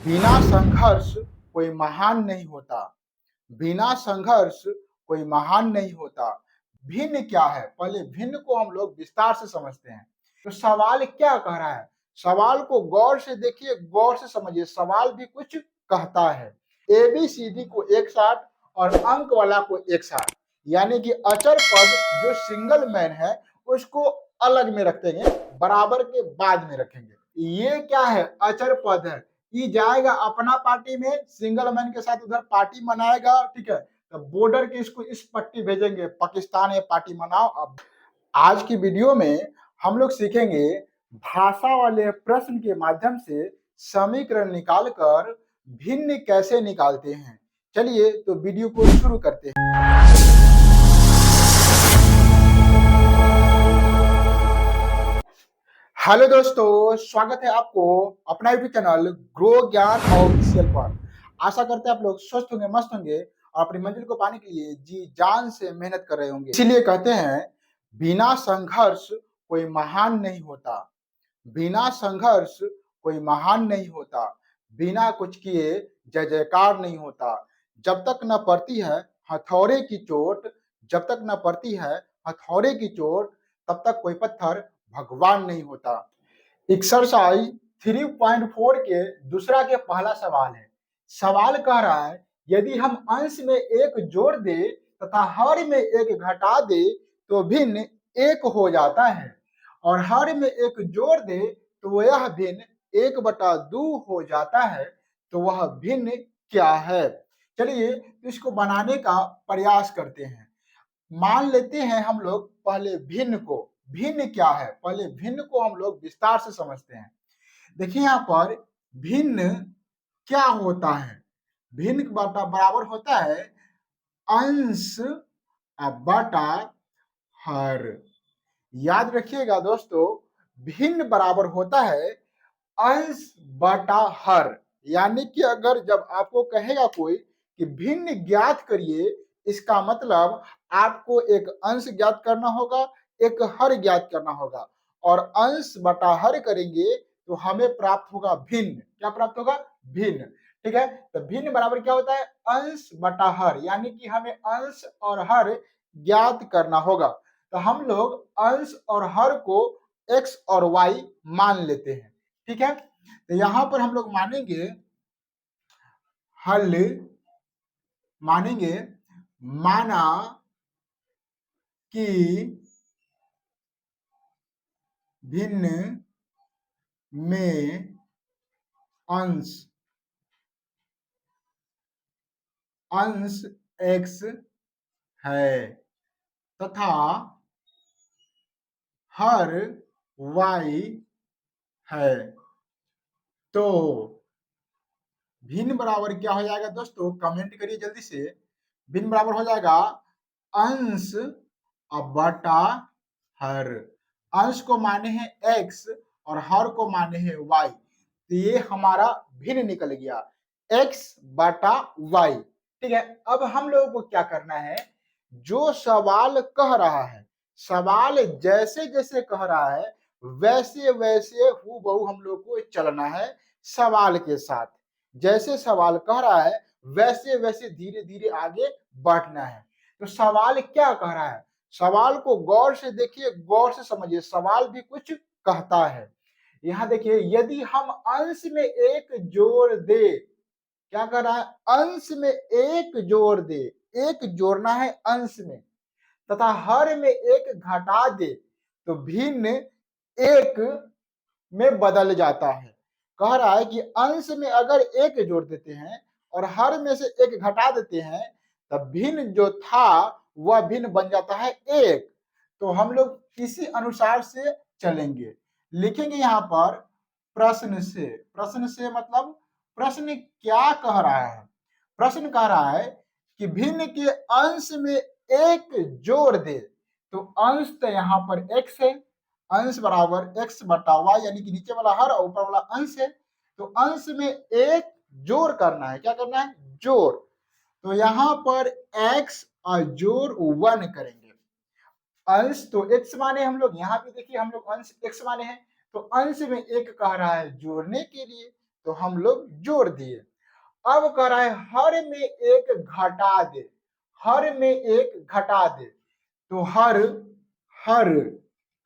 बिना संघर्ष कोई महान नहीं होता। बिना संघर्ष कोई महान नहीं होता। भिन्न क्या है? पहले भिन्न को हम लोग विस्तार से समझते हैं। तो सवाल क्या कह रहा है? सवाल को गौर से देखिए, गौर से समझिए। सवाल भी कुछ कहता है। एबीसीडी को एक साथ और अंक वाला को एक साथ, यानी कि अचर पद जो सिंगल मैन है उसको अलग में रखेंगे, बराबर के बाद में रखेंगे। ये क्या है? अचर पद है। ये जाएगा अपना पार्टी में, सिंगल मैन के साथ उधर पार्टी मनाएगा, ठीक है। तो बॉर्डर के इसको इस पट्टी भेजेंगे, पाकिस्तान में पार्टी मनाओ। अब आज की वीडियो में हम लोग सीखेंगे भाषा वाले प्रश्न के माध्यम से समीकरण निकालकर भिन्न कैसे निकालते हैं। चलिए तो वीडियो को शुरू करते हैं। हेलो दोस्तों, स्वागत है आपको अपना यूट्यूब चैनल ग्रो ज्ञान ऑफिशियल पर। आशा करते हैं आप लोग स्वस्थ होंगे, मस्त होंगे और अपनी मंजिल को पाने के लिए जी जान से मेहनत कर रहे होंगे। इसीलिए कहते हैं बिना संघर्ष कोई महान नहीं होता। बिना संघर्ष कोई महान नहीं होता। बिना कुछ किए जय जयकार नहीं होता। जब तक न पड़ती है हथौड़े की चोट, जब तक न पड़ती है हथौड़े की चोट, तब तक कोई पत्थर भगवान नहीं होता। एक्सरसाइज 3.4 के दूसरा के पहला सवाल है। सवाल कह रहा है यदि हम अंश में एक जोड़ दे तथा हर में एक घटा दे तो भिन्न एक हो जाता है, और हर में एक जोड़ दे तो यह भिन्न 1/2 हो जाता है। तो वह भिन्न क्या है? चलिए तो इसको बनाने का प्रयास करते हैं। मान लेते हैं हम लोग पहले भिन्न को। भिन्न क्या है? पहले भिन्न को हम लोग विस्तार से समझते हैं। देखिए यहाँ पर भिन्न क्या होता है? भिन्न बराबर होता है अंश बटा हर। याद रखिएगा दोस्तों, भिन्न बराबर होता है अंश बटा हर। यानी कि अगर जब आपको कहेगा कोई कि भिन्न ज्ञात करिए, इसका मतलब आपको एक अंश ज्ञात करना होगा, एक हर ज्ञात करना होगा, और अंश बटा हर करेंगे तो हमें प्राप्त होगा भिन्न। क्या प्राप्त होगा? भिन्न। ठीक है, तो भिन्न बराबर क्या होता है? अंश बटा हर, यानी कि हमें अंश और हर ज्ञात करना होगा। तो हम लोग अंश और हर को x और y मान लेते हैं। ठीक है, तो यहां पर हम लोग मानेंगे हल, मानेंगे माना कि भिन्न में अंश x है तथा हर y है। तो भिन्न बराबर क्या हो जाएगा दोस्तों? कमेंट करिए जल्दी से। भिन्न बराबर हो जाएगा अंश बटा हर। अंश को माने हैं x और हर को माने हैं y, तो ये हमारा भिन्न निकल गया x बटा y। ठीक है, अब हम लोगों को क्या करना है? जो सवाल कह रहा है, सवाल जैसे जैसे कह रहा है वैसे वैसे हूबहू हम लोग को चलना है सवाल के साथ। जैसे सवाल कह रहा है वैसे वैसे धीरे धीरे आगे बढ़ना है। तो सवाल क्या कह रहा है? सवाल को गौर से देखिए, गौर से समझिए। सवाल भी कुछ कहता है। यहाँ देखिए, यदि हम अंश में एक जोड़ दे, क्या कर रहा है? अंश में एक जोड़ दे, एक जोड़ना है अंश में, तथा हर में एक घटा दे तो भिन्न एक में बदल जाता है। कह रहा है कि अंश में अगर एक जोड़ देते हैं और हर में से एक घटा देते हैं तब भिन्न जो था वह भिन्न बन जाता है एक। तो हम लोग इसी अनुसार से चलेंगे। लिखेंगे यहाँ पर प्रश्न से। प्रश्न से मतलब प्रश्न क्या कह रहा है? प्रश्न कह रहा है कि भिन्न के अंश में एक जोड़ दे। तो अंश तो यहाँ पर x है, अंश बराबर x बटा y, यानी कि नीचे वाला हर और ऊपर वाला अंश है। तो अंश में एक जोड़ करना है। क्या करना है? जोड़। तो यहाँ पर x और जोड़ 1 करेंगे। अंश तो x माने हम लोग, यहाँ भी देखिए हम लोग अंश x माने हैं, तो अंश में एक कह रहा है जोड़ने के लिए, तो हम लोग जोड़ दिए। अब कह रहा है हर में एक घटा दे, हर में एक घटा दे, तो हर, हर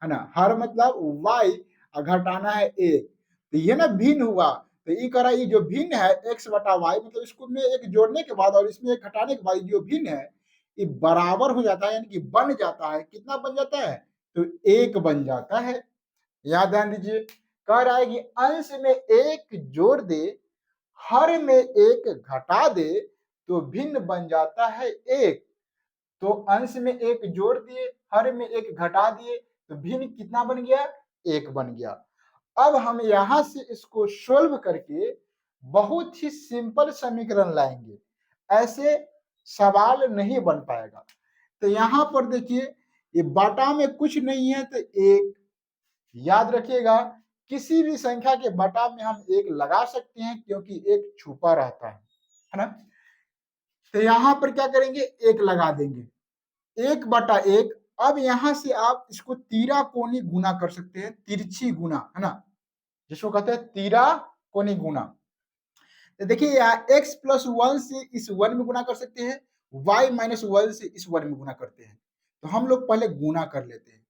है ना, हर मतलब y और घटाना है एक, तो ये ना भिन्न हुआ, तो ये कह रहा है ये जो भिन्न है x बटा वाई, मतलब इसको में एक जोड़ने के बाद और इसमें एक घटाने के बाद जो भिन्न है ये बराबर हो जाता है, यानी कि बन जाता है। कितना बन जाता है? तो एक बन जाता है। याद ध्यान दीजिए, कह रहा है कि अंश में एक जोड़ दे, हर में एक घटा दे, तो भिन्न बन जाता है एक। तो अंश में एक जोड़ दिए, हर में एक घटा दिए, तो भिन्न कितना बन गया? एक बन गया। अब हम यहां से इसको सोल्व करके बहुत ही सिंपल समीकरण लाएंगे, ऐसे सवाल नहीं बन पाएगा। तो यहां पर देखिए ये बटा में कुछ नहीं है तो एक, याद रखिएगा किसी भी संख्या के बटा में हम एक लगा सकते हैं क्योंकि एक छुपा रहता है ना। तो यहां पर क्या करेंगे? एक लगा देंगे, एक बटा एक। अब यहां से आप इसको तीरा कोनी गुना कर सकते हैं, तिरछी गुना, है ना, जिसको कहते हैं तीरा कोनी गुना। तो देखिए यहाँ x प्लस वन से इस वन में गुना कर सकते हैं, y माइनस वन से इस वन में गुना करते हैं। तो हम लोग पहले गुना कर लेते हैं।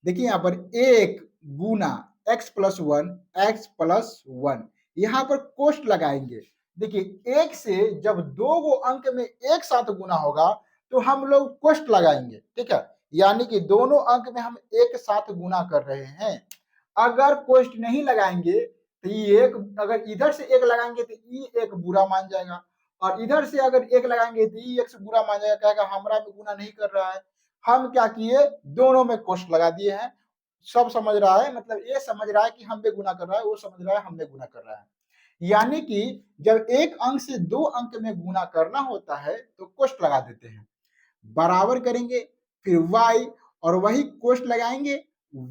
देखिए यहाँ पर एक गुना x plus one, x plus one, यहाँ पर कोष्ट लगाएंगे। देखिए एक से जब दो गो अंक में एक साथ गुना होगा तो हम लोग कोष्ट लगाएंगे, ठीक है, यानी कि दोनों अंक में हम एक साथ गुना कर रहे हैं। अगर कोष्ट नहीं लगाएंगे तो ये एक, अगर इधर से एक लगाएंगे तो ये एक बुरा मान जाएगा, और इधर से अगर एक लगाएंगे तो ये एक से बुरा मान जाएगा, कहेगा हमरा में गुना नहीं कर रहा है। हम क्या किए? दोनों में कोष्ट लगा दिए हैं। सब समझ रहा है, मतलब ये समझ रहा है कि हम में गुना कर रहा है, वो समझ रहा है हम में गुना कर रहा है। यानी कि जब एक अंक से दो अंक में गुना करना होता है तो कोष्ट लगा देते हैं, बराबर करेंगे, फिर y और वही कोष्ट लगाएंगे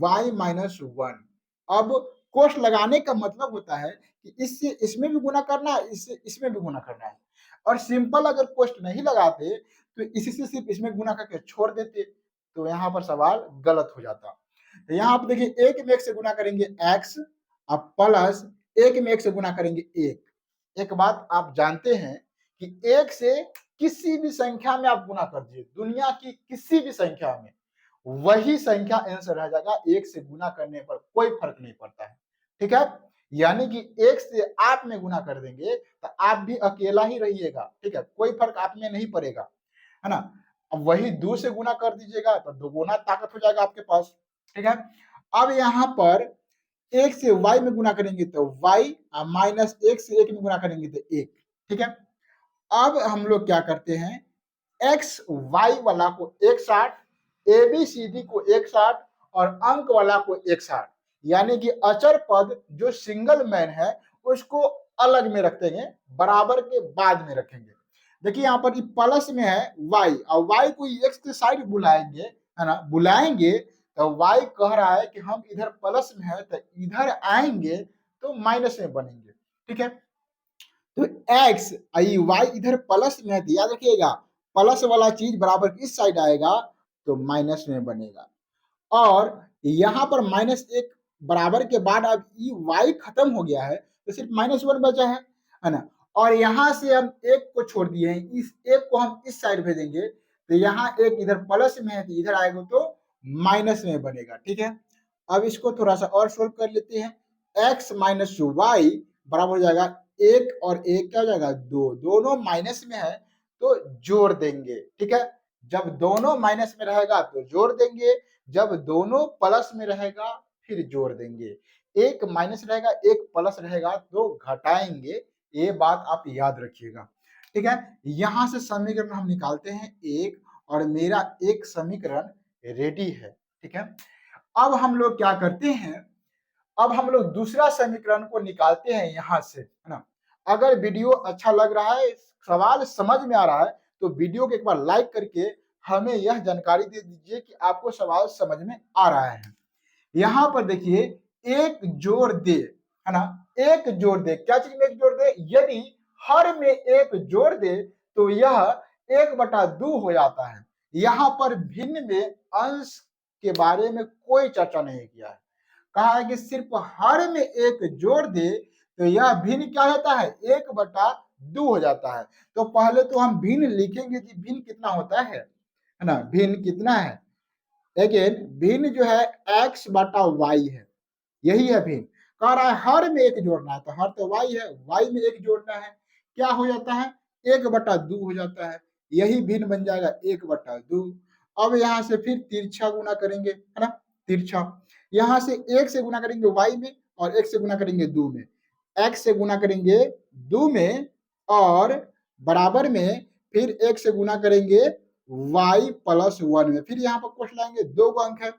y माइनस वन। अब कोष्ट लगाने का मतलब होता है कि इससे इसमें भी गुना करना है, इससे इसमें भी गुना करना है। और सिंपल अगर कोष्ट नहीं लगाते तो इसी से सिर्फ इसमें गुना करके छोड़ देते, तो यहाँ पर सवाल गलत हो जाता। तो यहाँ पर देखिए एक में एक से गुना करेंगे x, अब प्लस एक में एक से गुना करेंगे एक। एक बात आप जानते हैं कि एक से किसी भी संख्या में आप गुना कर दीजिए, दुनिया की किसी भी संख्या में, वही संख्या आंसर रह जाएगा। एक से गुना करने पर कोई फर्क नहीं पड़ता है, ठीक है। यानी कि एक से आप में गुना कर देंगे तो आप भी अकेला ही रहिएगा, ठीक है, कोई फर्क आप में नहीं पड़ेगा, है ना। अब वही दो से गुना कर दीजिएगा तो दोगुना ताकत हो जाएगा आपके पास, ठीक है। अब यहाँ पर एक से y में गुना करेंगे तो y, माइनस एक से एक में गुना करेंगे तो एक, ठीक है। अब हम लोग क्या करते हैं? एक्स वाई वाला को एक साथ, ए बी सी डी को एक साथ और अंक वाला को एक साथ, यानी कि अचर पद जो सिंगल मैन है उसको अलग में रख देंगे, बराबर के बाद में रखेंगे। देखिए यहाँ पर प्लस में है y और y को एक्स के साइड बुलाएंगे, है ना, बुलाएंगे तो y कह रहा है कि हम इधर प्लस में है तो इधर आएंगे तो माइनस में बनेंगे, ठीक है। तो x y इधर प्लस में है तो याद रखिएगा प्लस वाला चीज बराबर इस साइड आएगा तो माइनस में बनेगा। और यहाँ पर माइनस एक बराबर के बाद अब ये y खत्म हो गया है तो सिर्फ माइनस वन बचा है ना। और यहाँ से हम एक को छोड़ दिए हैं, इस एक को हम इस साइड भेजेंगे तो यहाँ एक इधर प्लस में है तो इधर आएगा तो माइनस में बनेगा, ठीक है। अब इसको थोड़ा सा और सोल्व कर लेते हैं। x माइनस वाई बराबर हो जाएगा एक और एक क्या हो जाएगा? दो, दोनों माइनस में है तो जोड़ देंगे, ठीक है। जब दोनों माइनस में रहेगा तो जोड़ देंगे, जब दोनों प्लस में रहेगा फिर जोड़ देंगे। एक माइनस रहेगा एक प्लस रहेगा तो घटाएंगे, ये बात आप याद रखिएगा, ठीक है। यहां से समीकरण हम निकालते हैं एक, और मेरा एक समीकरण रेडी है, ठीक है। अब हम लोग क्या करते हैं? अब हम लोग दूसरा समीकरण को निकालते हैं यहां से, है ना। अगर वीडियो अच्छा लग रहा है, सवाल समझ में आ रहा है तो वीडियो को एक बार लाइक करके हमें यह जानकारी दे दीजिए कि आपको सवाल समझ में आ रहा है। यहाँ पर देखिए एक जोड़ दे, है ना, एक जोड़ दे, क्या चीज में एक जोड़ दे? यदि हर में एक जोड़ दे तो यह एक बटा दो हो जाता है। यहाँ पर भिन्न में अंश के बारे में कोई चर्चा नहीं किया है, कहा है कि सिर्फ हर में एक जोड़ दे तो यह भिन्न क्या होता है, 1/2 हो जाता है। तो पहले तो हम भिन्न लिखेंगे कि भिन्न कितना होता है ना, भिन्न कितना है। अगेन भिन्न जो है x/y है, यही है भिन्न। कह रहा है हर में एक जोड़ना है, तो हर तो y है, y में एक जोड़ना है, क्या हो जाता है, 1/2 हो जाता है, यही भिन्न बन जाएगा 1/2। अब यहाँ से फिर तिरछा गुना करेंगे, है ना, तिरछा यहाँ से 1 से गुना करेंगे y में और 1 से गुना करेंगे 2 में, x से गुना करेंगे 2 में और बराबर में फिर 1 से गुना करेंगे y+1 में, फिर यहाँ पर कोष्ठ लाएंगे, 2 को अंक है,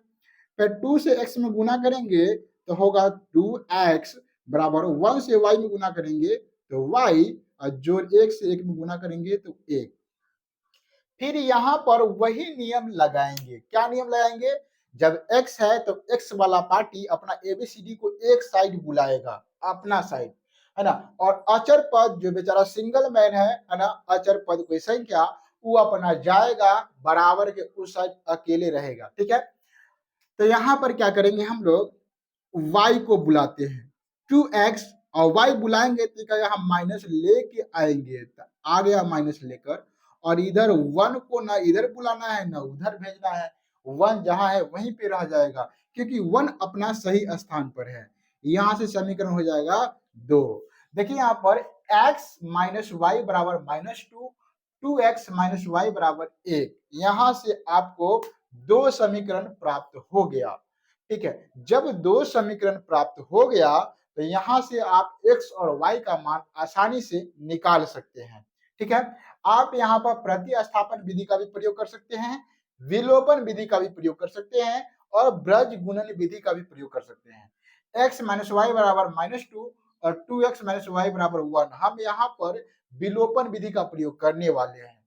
फिर 2 से x में गुना करेंगे तो होगा 2x बराबर 1 से y में गुना करेंगे तो y और जोड़ 1 से 1 में गुना करेंगे तो 1। फिर यहाँ पर वही नियम लगाएंगे, क्या नियम लगाएंगे, जब x है तो x वाला पार्टी अपना एबीसीडी को एक साइड बुलाएगा, अपना साइड, है ना, और अचर पद जो बेचारा सिंगल मैन है ना, अचर पद कोई संख्या वो अपना जाएगा बराबर के उस साइड अकेले रहेगा, ठीक है। तो यहाँ पर क्या करेंगे हम लोग, y को बुलाते हैं 2x और y बुलाएंगे तो क्या हम माइनस लेके आएंगे, तो आ गया माइनस लेकर, और इधर 1 को ना इधर बुलाना है ना उधर भेजना है, 1 जहां है वहीं पे रह जाएगा क्योंकि 1 अपना सही स्थान पर है। यहां से समीकरण हो जाएगा 2। देखिए यहाँ पर x माइनस वाई बराबर -2, 2x माइनस वाई बराबर 1, यहां से आपको 2 समीकरण प्राप्त हो गया, ठीक है। जब 2 समीकरण प्राप्त हो गया तो यहां से आप x और y का मान आसानी से निकाल सकते हैं, ठीक है। आप यहाँ पर प्रतिस्थापन विधि का भी प्रयोग कर सकते हैं, विलोपन विधि का भी प्रयोग कर सकते हैं और ब्रज गुणन विधि का भी प्रयोग कर सकते हैं। x माइनस वाई बराबर -2 और 2x माइनस वाई बराबर 1, हम यहाँ पर विलोपन विधि का प्रयोग करने वाले हैं।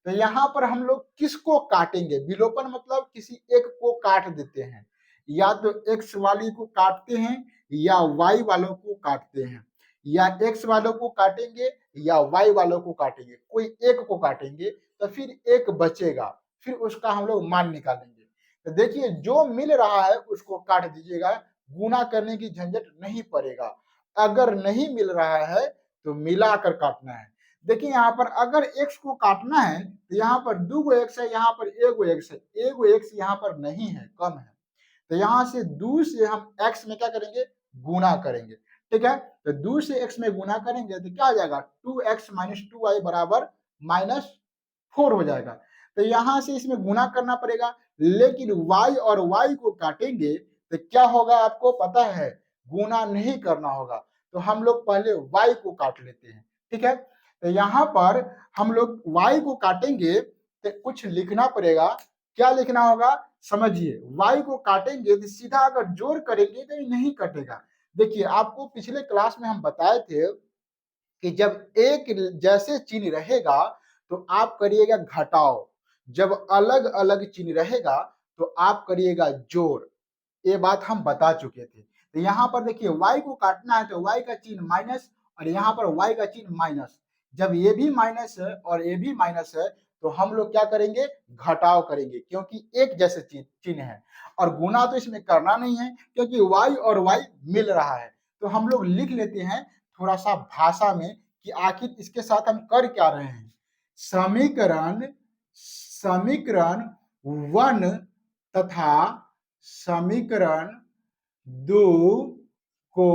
तो यहाँ पर हम लोग किसको काटेंगे, विलोपन मतलब किसी एक को काट देते हैं, या तो x वाली को काटते हैं या y वालों को काटते हैं, या x वालों को काटेंगे या y वालों को काटेंगे, कोई एक को काटेंगे तो फिर एक बचेगा, फिर उसका हम लोग मान निकालेंगे। तो देखिए जो मिल रहा है उसको काट दीजिएगा, गुना करने की झंझट नहीं पड़ेगा। अगर नहीं मिल रहा है तो मिलाकर काटना है। देखिए यहाँ पर अगर x को काटना है तो यहाँ पर 2 गो x है, यहाँ पर 1 गो x है, 1 गो x यहाँ पर नहीं है, कम है, तो यहाँ से 2 से हम x में क्या करेंगे, गुना करेंगे, ठीक है। तो 2 से x में गुना करेंगे तो क्या आ जाएगा, 2x माइनस 2y बराबर -4 हो जाएगा। तो यहाँ से इसमें गुना करना पड़ेगा, लेकिन y और y को काटेंगे तो क्या होगा आपको पता है, गुना नहीं करना होगा, तो हम लोग पहले y को काट लेते हैं, ठीक है। तो यहाँ पर हम लोग y को काटेंगे तो कुछ लिखना पड़ेगा, क्या लिखना होगा समझिए, y को काटेंगे तो सीधा अगर जोड़ करेंगे तो नहीं कटेगा। देखिए आपको पिछले क्लास में हम बताए थे कि जब एक जैसे चिन्ह रहेगा तो आप करिएगा घटाओ, जब अलग अलग चिन्ह रहेगा तो आप करिएगा जोड़, ये बात हम बता चुके थे। तो यहाँ पर देखिए y को काटना है तो y का चिन्ह माइनस और यहाँ पर y का चिन्ह माइनस, जब ये भी माइनस है और ये भी माइनस है तो हम लोग क्या करेंगे, घटाव करेंगे, क्योंकि एक जैसे चिन्ह है, और गुना तो इसमें करना नहीं है क्योंकि y और y मिल रहा है। तो हम लोग लिख लेते हैं थोड़ा सा भाषा में कि आखिर इसके साथ हम कर क्या रहे हैं। समीकरण समीकरण 1 तथा समीकरण 2 को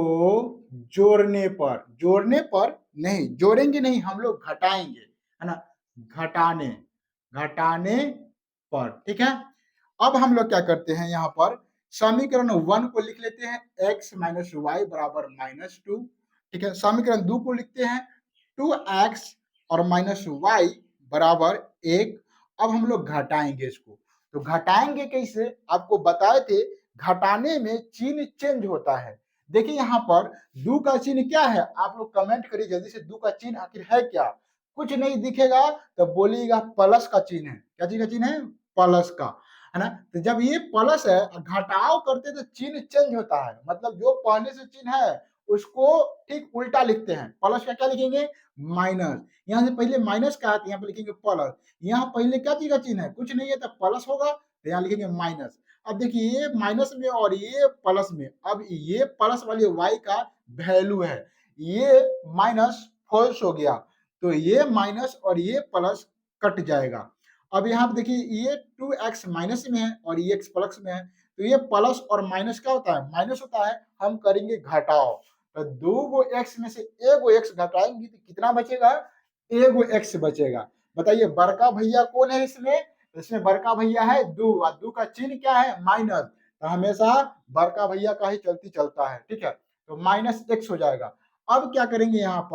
जोड़ने पर नहीं, जोड़ेंगे नहीं, हम लोग घटाएंगे, है ना, घटाने पर, ठीक है। अब हम लोग क्या करते हैं, यहाँ पर समीकरण 1 को लिख लेते हैं x माइनस वाई बराबर -2, ठीक है। समीकरण 2 को लिखते हैं 2x और माइनस वाई बराबर 1। अब हम लोग घटाएंगे इसको, तो घटाएंगे कैसे, आपको बताए थे, घटाने में चिन्ह चेंज होता है। देखिए यहाँ पर 2 का चिन्ह क्या है, आप लोग कमेंट करिए जल्दी से, 2 का चिन्ह आखिर है क्या, कुछ नहीं दिखेगा तो बोलिएगा प्लस का चिन्ह है, क्या चीज का चिन्ह है, प्लस का, है ना। तो जब ये प्लस है, घटाव करते तो चिन्ह चेंज होता है, मतलब जो पहले से चिन्ह है उसको ठीक उल्टा लिखते हैं, प्लस का क्या लिखेंगे, माइनस, यहाँ से पहले माइनस का है तो यहाँ पे लिखेंगे प्लस, यहाँ पहले क्या चीज का चिन्ह है, कुछ नहीं है तो प्लस होगा तो यहाँ लिखेंगे माइनस। अब देखिए ये माइनस में और ये प्लस में, अब ये प्लस वाली y का वैल्यू है, ये माइनस फॉल्स हो गया, तो ये माइनस और ये प्लस कट जाएगा। अब यहाँ पे देखिए ये 2x माइनस में है और ये x प्लस में है, तो ये प्लस और माइनस क्या होता है, माइनस होता है। हम करेंगे घटाव, तो 2 गो x में से 1 गो x घटाएंगे तो कितना बचेगा, 1 गो x बचेगा। बताइए बड़का भैया कौन है इसमें, इसमें बड़का भैया है 2 और 2 का चिन्ह क्या है, माइनस, तो हमेशा बड़का भैया का ही चलती चलता है, ठीक है। तो माइनस x हो जाएगा। अब क्या करेंगे, यहाँ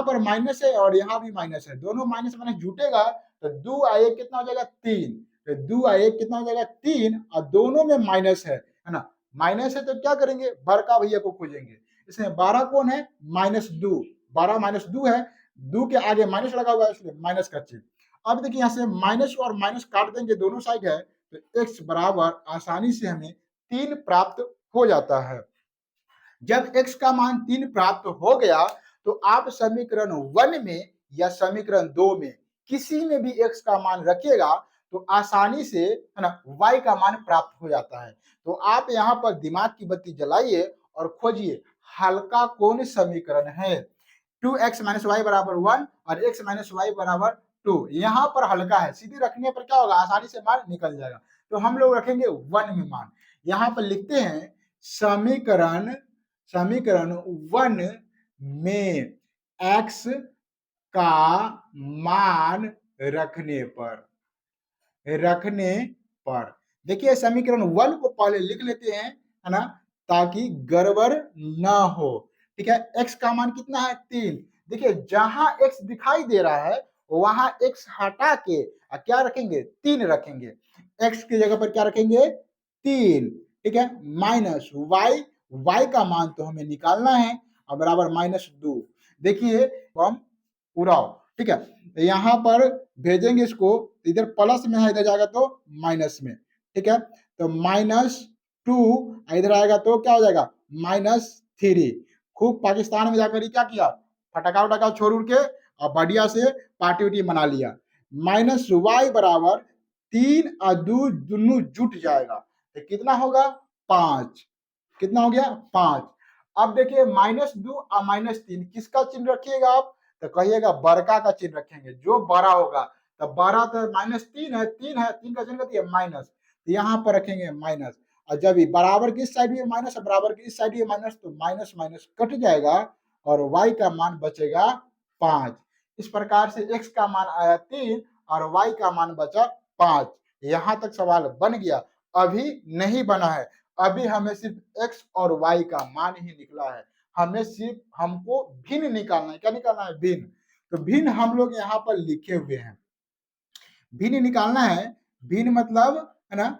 पर माइनस है और यहाँ भी माइनस है, दोनों माइनस माइनस जुटेगा तो 2 और 1 कितना हो जाएगा 3, तो 2 और 1 कितना हो जाएगा 3, और दोनों में माइनस है ना। माइनस है तो क्या करेंगे, बड़का भैया को खोजेंगे। इसमें 12 कौन है, -2, 12 -2 है, 2 के आगे माइनस लगा हुआ है इसलिए माइनस का चिन्ह। अब देखिए यहाँ से माइनस और माइनस काट देंगे, दोनों साइड है, तो x बराबर आसानी से हमें 3 प्राप्त हो जाता है। जब x का मान 3 प्राप्त हो गया तो आप समीकरण 1 में या समीकरण 2 में किसी में भी x का मान रखिएगा तो आसानी से है ना y का मान प्राप्त हो जाता है। तो आप यहाँ पर दिमाग की बत्ती जलाइए और खोजिए हल्का कौन समीकरण है। 2x माइनस वाई बराबर 1 और x माइनस वाई बराबर 2, यहाँ पर हल्का है, सीधे रखने पर क्या होगा, आसानी से मान निकल जाएगा। तो हम लोग रखेंगे 1 में मान। यहाँ पर लिखते हैं समीकरण समीकरण 1 में x का मान रखने पर देखिए समीकरण 1 को पहले लिख लेते हैं, है ना, ताकि गड़बड़ ना हो। ठीक है, x का मान कितना है 3। देखिए जहां x दिखाई दे रहा है वहां x हटा के क्या रखेंगे, 3 रखेंगे। x की जगह पर क्या रखेंगे, 3। ठीक है, माइनस y का मान तो हमें निकालना है और बराबर -2। देखिए हम उड़ाओ, ठीक है, तो यहाँ पर भेजेंगे इसको, इधर प्लस में है, इधर जाएगा तो माइनस में। ठीक है, तो -2 इधर आएगा तो क्या हो जाएगा, -3। खूब पाकिस्तान में जाकर क्या किया, फटाका उटाका छोड़ उड़ के और बढ़िया से पार्टी उटी मना लिया। -y बराबर 3 और 2 दोनों जुट जाएगा तो कितना होगा, 5। कितना हो गया, 5। अब देखिए -2 और -3 किसका चिन्ह रखिएगा आप, तो कहिएगा बड़का का चिन्ह रखेंगे, जो बड़ा होगा। तो बड़ा तो -3 है, 3 है, 3 का चिन्ह कहती है माइनस, तो यहाँ पर रखेंगे माइनस। और जब बराबर की इस साइड भी माइनस, बराबर की इस साइड भी माइनस, तो माइनस माइनस कट जाएगा और y का मान बचेगा 5। इस प्रकार से x का मान आया 3 और y का मान बचा 5। यहाँ तक सवाल बन गया, अभी नहीं बना है। अभी हमें सिर्फ x और y का मान ही निकला है, हमें सिर्फ हमको भिन्न निकालना है। क्या निकालना है, भिन्न। तो भिन्न हम लोग यहाँ पर लिखे हुए हैं, भिन्न निकालना है। भिन्न मतलब है ना,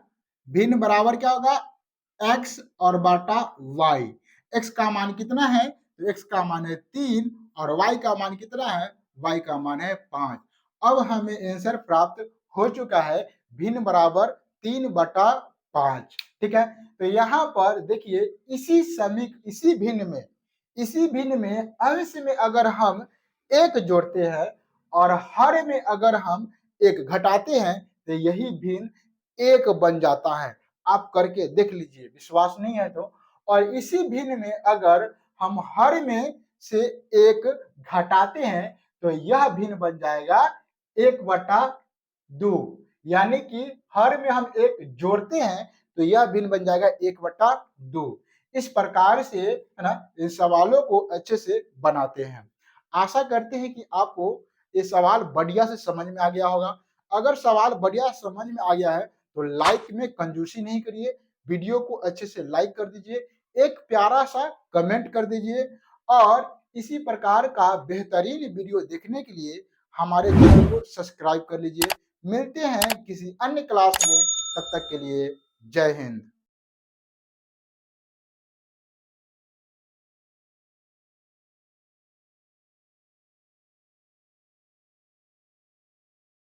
भिन्न बराबर क्या होगा, x और बाटा y। x का मान कितना है, तो x का मान है 3 और y का मान कितना है, y का मान है 5। अब हमें आंसर प्राप्त हो चुका है, भिन्न बराबर 3/5। ठीक है, तो यहाँ पर देखिए इसी भिन्न में अंश में अगर हम 1 जोड़ते हैं और हर में अगर हम 1 घटाते हैं तो यही भिन्न 1 बन जाता है। आप करके देख लीजिए, विश्वास नहीं है तो। और इसी भिन्न में अगर हम हर में से 1 घटाते हैं तो यह भिन्न बन जाएगा 1/2। यानी कि हर में हम 1 जोड़ते हैं तो यह भिन्न बन जाएगा 1/2। इस प्रकार से है ना इन सवालों को अच्छे से बनाते हैं। आशा करते हैं कि आपको ये सवाल बढ़िया से समझ में आ गया होगा। अगर सवाल बढ़िया समझ में आ गया है तो लाइक में कंजूसी नहीं करिए, वीडियो को अच्छे से लाइक कर दीजिए, एक प्यारा सा कमेंट कर दीजिए और इसी प्रकार का बेहतरीन वीडियो देखने के लिए हमारे चैनल को सब्सक्राइब कर लीजिए। मिलते हैं किसी अन्य क्लास में, तब तक के लिए जय हिंद।